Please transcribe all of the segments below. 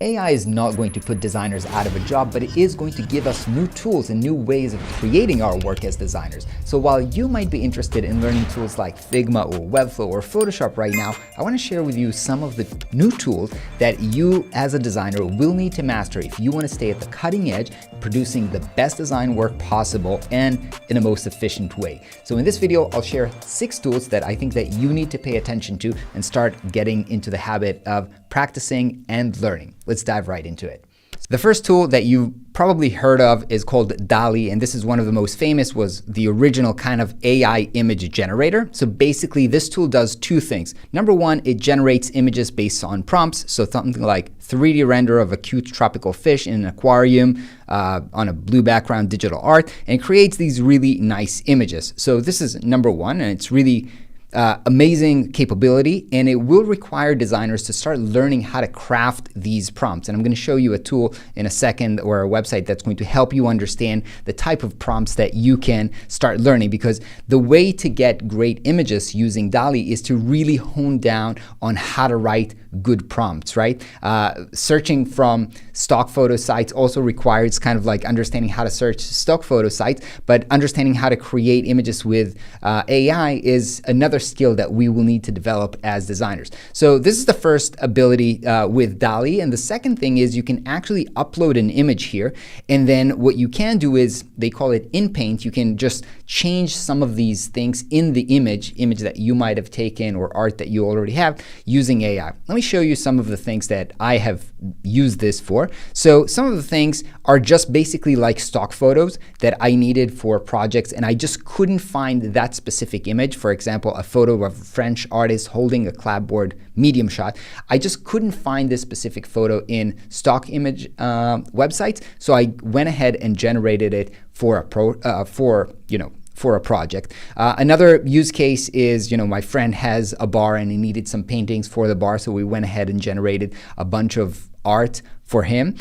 AI is not going to put designers out of a job, but it is going to give us new tools and new ways of creating our work as designers. So while you might be interested in learning tools like Figma or Webflow or Photoshop right now, I want to share with you some of the new tools that you as a designer will need to master if you want to stay at the cutting edge, producing the best design work possible and in the most efficient way. So in this video, I'll share 6 tools that I think that you need to pay attention to and start getting into the habit of practicing and learning. Let's dive right into it. The first tool that you probably heard of is called DALL-E, and this is one of the most famous, was the original kind of AI image generator. So basically this tool does 2 things. Number 1, it generates images based on prompts. So something like 3D render of a cute tropical fish in an aquarium on a blue background digital art, and it creates these really nice images. So this is number 1, and it's really amazing capability, and it will require designers to start learning how to craft these prompts. And I'm going to show you a tool in a second, or a website that's going to help you understand the type of prompts that you can start learning, because the way to get great images using DALL-E is to really hone down on how to write good prompts, right? Searching from stock photo sites also requires kind of like understanding how to search stock photo sites, but understanding how to create images with AI is another skill that we will need to develop as designers. So this is the first ability with DALL-E, and the second thing is you can actually upload an image here, and then what you can do is, they call it in Paint, you can just change some of these things in the image that you might have taken or art that you already have using AI. Let me show you some of the things that I have used this for. So some of the things are just basically like stock photos that I needed for projects, and I just couldn't find that specific image. For example, a photo of a French artist holding a clapboard medium shot. I just couldn't find this specific photo in stock image websites, so I went ahead and generated it for a project. Another use case is, my friend has a bar and he needed some paintings for the bar, so we went ahead and generated a bunch of art for him.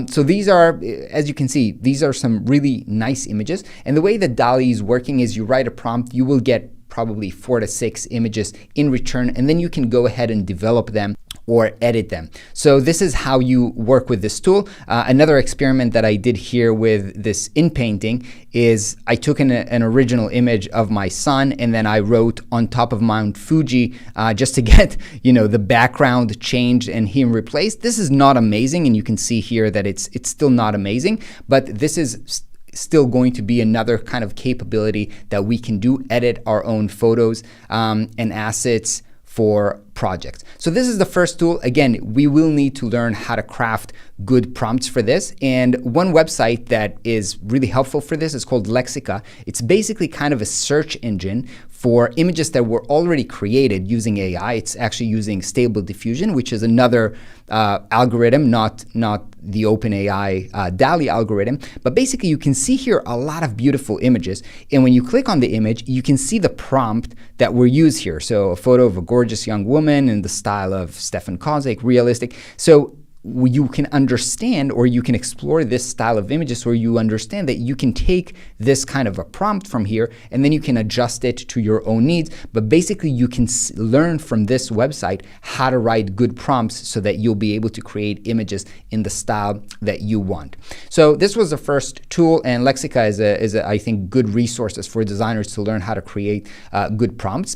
So these are, as you can see, these are some really nice images. And the way that DALL-E is working is you write a prompt, you will get probably 4 to 6 images in return, and then you can go ahead and develop them or edit them. So this is how you work with this tool. Another experiment that I did here with this in painting is I took an original image of my son, and then I wrote on top of Mount Fuji just to get the background changed and him replaced. This is not amazing, and you can see here that it's still not amazing, but this is still going to be another kind of capability that we can do, edit our own photos and assets for projects. So this is the first tool. Again, we will need to learn how to craft good prompts for this. And one website that is really helpful for this is called Lexica. It's basically kind of a search engine for images that were already created using AI. It's actually using Stable Diffusion, which is another algorithm, not the OpenAI DALL-E algorithm. But basically, you can see here a lot of beautiful images. And when you click on the image, you can see the prompt that were used here. So a photo of a gorgeous young woman in the style of Stefan Kozak, realistic. So you can understand, or you can explore this style of images, or you understand that you can take this kind of a prompt from here and then you can adjust it to your own needs. But basically you can learn from this website how to write good prompts so that you'll be able to create images in the style that you want. So this was the first tool, and Lexica is I think good resources for designers to learn how to create good prompts.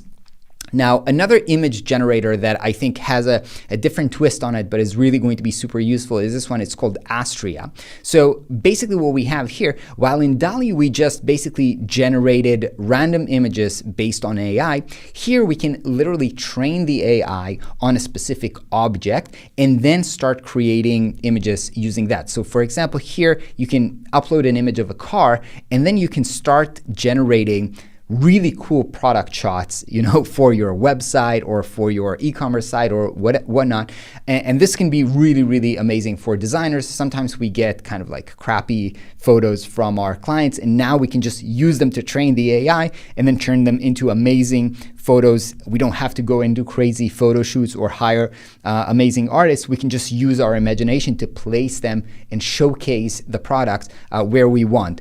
Now, another image generator that I think has a different twist on it, but is really going to be super useful, is this one. It's called Astria. So basically what we have here, while in DALL-E we just basically generated random images based on AI, here we can literally train the AI on a specific object and then start creating images using that. So for example, here you can upload an image of a car, and then you can start generating really cool product shots, for your website or for your e-commerce site or whatnot. And this can be really, really amazing for designers. Sometimes we get kind of like crappy photos from our clients, and now we can just use them to train the AI and then turn them into amazing photos. We don't have to go and do crazy photo shoots or hire amazing artists. We can just use our imagination to place them and showcase the product where we want.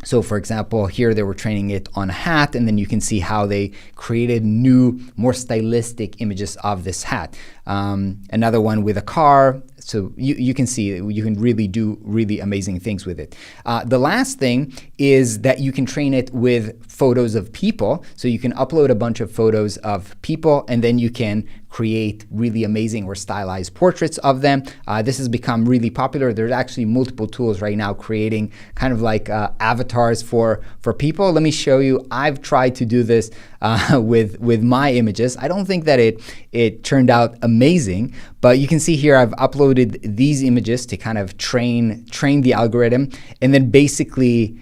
So for example, here they were training it on a hat, and then you can see how they created new, more stylistic images of this hat. another one with a car. So you can see you can really do really amazing things with it. The last thing is that you can train it with photos of people. So you can upload a bunch of photos of people, and then you can create really amazing or stylized portraits of them. This has become really popular. There's actually multiple tools right now creating kind of like avatars for people. Let me show you. I've tried to do this with my images. I don't think that it turned out amazing, but you can see here I've uploaded these images to kind of train the algorithm, and then basically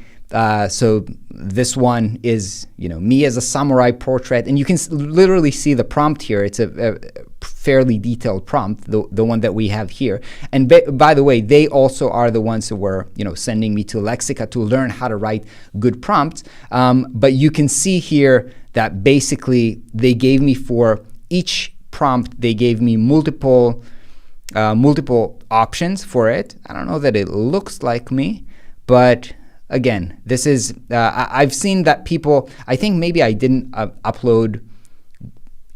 so this one is, me as a samurai portrait, and you can literally see the prompt here. It's a fairly detailed prompt, the one that we have here. And by the way, they also are the ones who were, sending me to Lexica to learn how to write good prompts. But you can see here that basically they gave me for each prompt, they gave me multiple options for it. I don't know that it looks like me, but again, this is, I've seen that people, I think maybe I didn't upload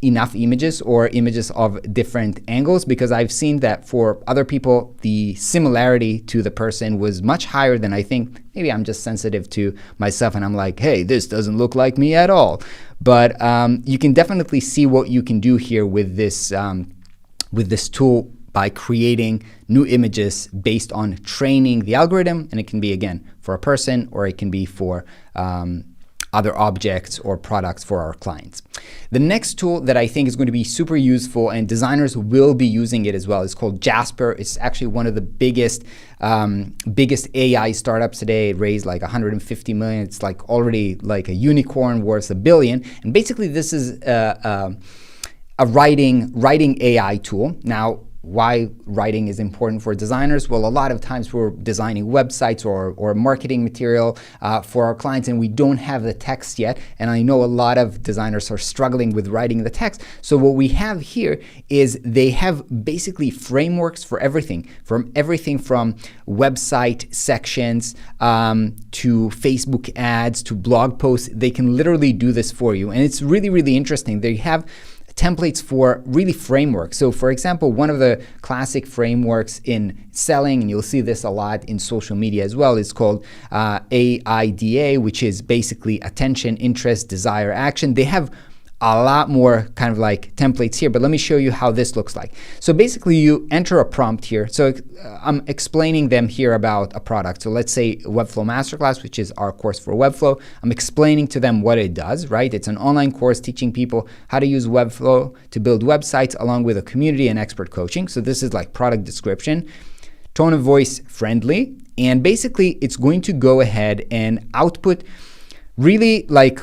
enough images or images of different angles, because I've seen that for other people, the similarity to the person was much higher than I think. Maybe I'm just sensitive to myself and I'm like, hey, this doesn't look like me at all. But you can definitely see what you can do here with this tool by creating new images based on training the algorithm. And it can be, again, for a person, or it can be for other objects or products for our clients. The next tool that I think is going to be super useful, and designers will be using it as well, is called Jasper. It's actually one of the biggest AI startups today. It raised like 150 million. It's like already like a unicorn worth $1 billion. And basically this is a writing AI tool. Now, why writing is important for designers? Well, a lot of times we're designing websites or marketing material for our clients, and we don't have the text yet. And I know a lot of designers are struggling with writing the text. So what we have here is they have basically frameworks for everything from website sections to Facebook ads to blog posts. They can literally do this for you. And it's really, really interesting. They have templates for really frameworks. So for example, one of the classic frameworks in selling, and you'll see this a lot in social media as well, is called AIDA, which is basically attention, interest, desire, action. They have a lot more kind of like templates here, but let me show you how this looks like. So basically you enter a prompt here. So I'm explaining them here about a product. So let's say Webflow Masterclass, which is our course for Webflow. I'm explaining to them what it does, right? It's an online course teaching people how to use Webflow to build websites along with a community and expert coaching. So this is like product description, tone of voice friendly, and basically it's going to go ahead and output really like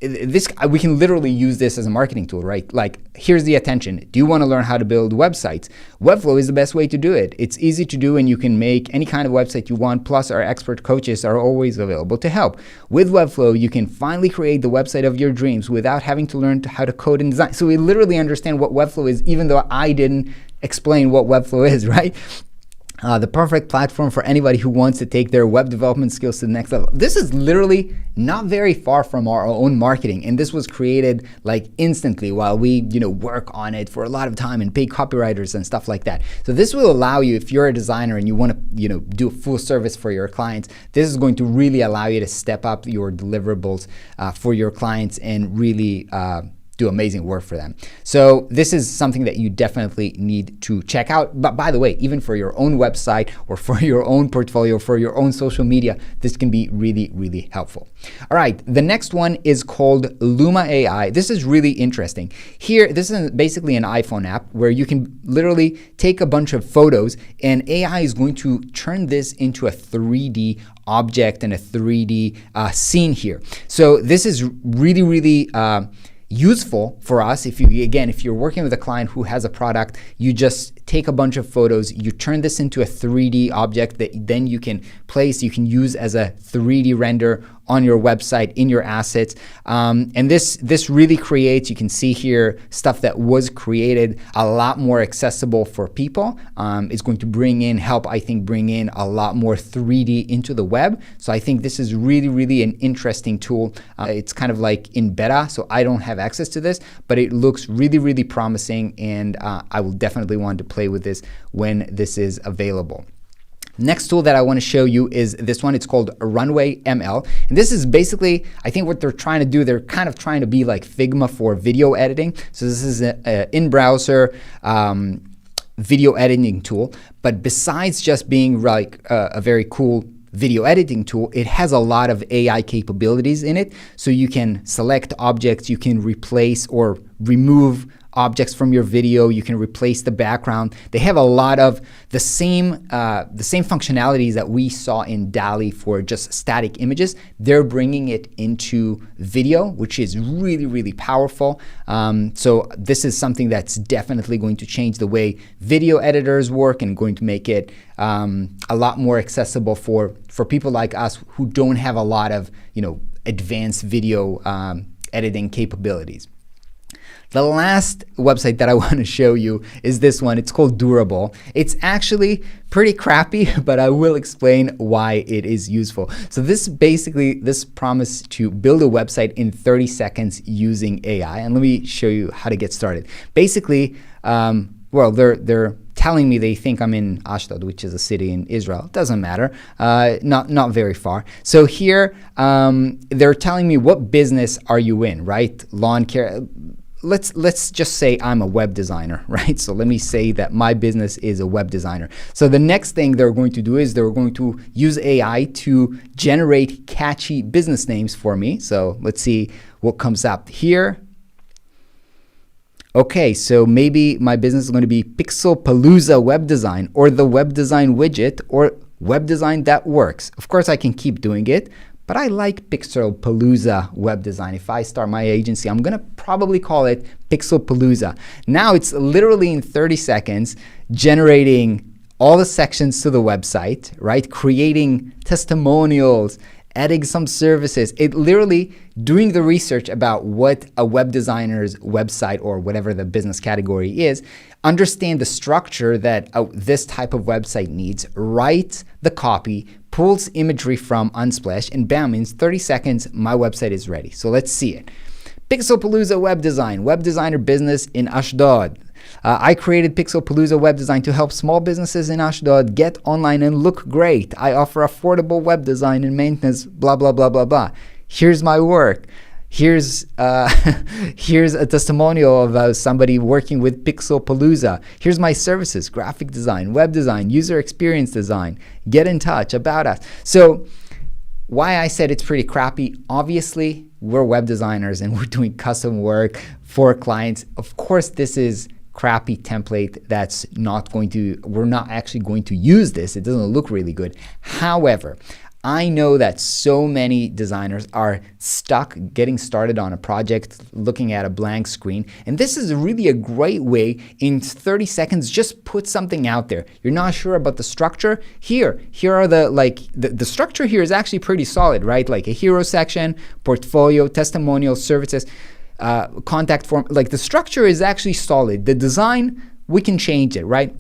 this. We can literally use this as a marketing tool, right? Like, here's the attention. Do you want to learn how to build websites? Webflow is the best way to do it. It's easy to do, and you can make any kind of website you want. Plus, our expert coaches are always available to help. With Webflow, you can finally create the website of your dreams without having to learn how to code and design. So we literally understand what Webflow is, even though I didn't explain what Webflow is, right? The perfect platform for anybody who wants to take their web development skills to the next level. This is literally not very far from our own marketing, and this was created like instantly while we work on it for a lot of time and pay copywriters and stuff like that. So this will allow you, if you're a designer and you want to do a full service for your clients, this is going to really allow you to step up your deliverables for your clients and really do amazing work for them. So this is something that you definitely need to check out. But by the way, even for your own website or for your own portfolio, for your own social media, this can be really, really helpful. All right, the next one is called Luma AI. This is really interesting. Here, this is basically an iPhone app where you can literally take a bunch of photos and AI is going to turn this into a 3D object and a 3D scene here. So this is really, really useful for us if you're working with a client who has a product. You just take a bunch of photos, you turn this into a 3D object that then you can place, you can use as a 3D render on your website, in your assets. And this really creates, you can see here, stuff that was created a lot more accessible for people. It's going to help, I think, bring in a lot more 3D into the web. So I think this is really, really an interesting tool. It's kind of like in beta, so I don't have access to this, but it looks really, really promising, and I will definitely want to play with this when this is available. Next tool that I want to show you is this one. It's called Runway ML. And this is basically, I think what they're trying to do, they're kind of trying to be like Figma for video editing. So this is an in-browser video editing tool. But besides just being like a very cool video editing tool, it has a lot of AI capabilities in it. So you can select objects, you can replace or remove objects from your video, you can replace the background. They have a lot of the same functionalities that we saw in DALL-E for just static images. They're bringing it into video, which is really, really powerful. So this is something that's definitely going to change the way video editors work and going to make it a lot more accessible for people like us who don't have a lot of advanced video editing capabilities. The last website that I want to show you is this one. It's called Durable. It's actually pretty crappy, but I will explain why it is useful. So this promise to build a website in 30 seconds using AI. And let me show you how to get started. Basically, well, they're telling me they think I'm in Ashdod, which is a city in Israel. It doesn't matter, not very far. So here, they're telling me, what business are you in, right? Lawn care. Let's just say I'm a web designer, right? So let me say that my business is a web designer. So the next thing they're going to do is they're going to use AI to generate catchy business names for me. So let's see what comes up here. Okay, so maybe my business is going to be Pixel Palooza Web Design, or the Web Design Widget, or Web Design That Works. Of course, I can keep doing it, but I like Pixel Palooza Web Design. If I start my agency, I'm going to probably call it Pixel Palooza. Now it's literally in 30 seconds generating all the sections to the website, right? Creating testimonials, adding some services. It literally doing the research about what a web designer's website or whatever the business category is, understand the structure that this type of website needs, write the copy, pulls imagery from Unsplash, and bam, in 30 seconds, my website is ready. So let's see it. Pixel Palooza Web Design, web designer business in Ashdod. I created Pixel Palooza Web Design to help small businesses in Ashdod get online and look great. I offer affordable web design and maintenance, blah, blah, blah, blah, blah. Here's my work. Here's here's a testimonial of somebody working with Pixel Palooza. Here's my services: graphic design, web design, user experience design. Get in touch about us. So why I said it's pretty crappy, obviously we're web designers and we're doing custom work for clients. Of course, this is crappy template that's we're not actually going to use this. It doesn't look really good. However, I know that so many designers are stuck getting started on a project, looking at a blank screen. And this is really a great way in 30 seconds, just put something out there. You're not sure about the structure? Here are the structure here is actually pretty solid, right? Like a hero section, portfolio, testimonial, services, contact form. Like the structure is actually solid. The design, we can change it, right?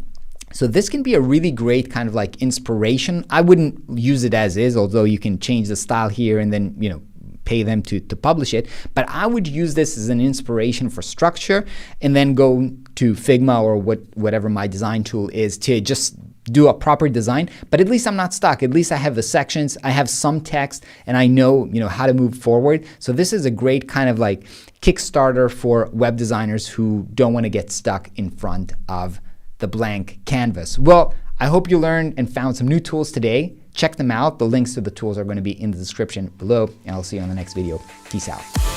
So this can be a really great kind of like inspiration. I wouldn't use it as is, although you can change the style here and then, pay them to publish it. But I would use this as an inspiration for structure and then go to Figma or whatever my design tool is to just do a proper design. But at least I'm not stuck. At least I have the sections, I have some text, and I know, how to move forward. So this is a great kind of like Kickstarter for web designers who don't want to get stuck in front of the blank canvas. Well, I hope you learned and found some new tools today. Check them out. The links to the tools are going to be in the description below, and I'll see you on the next video. Peace out.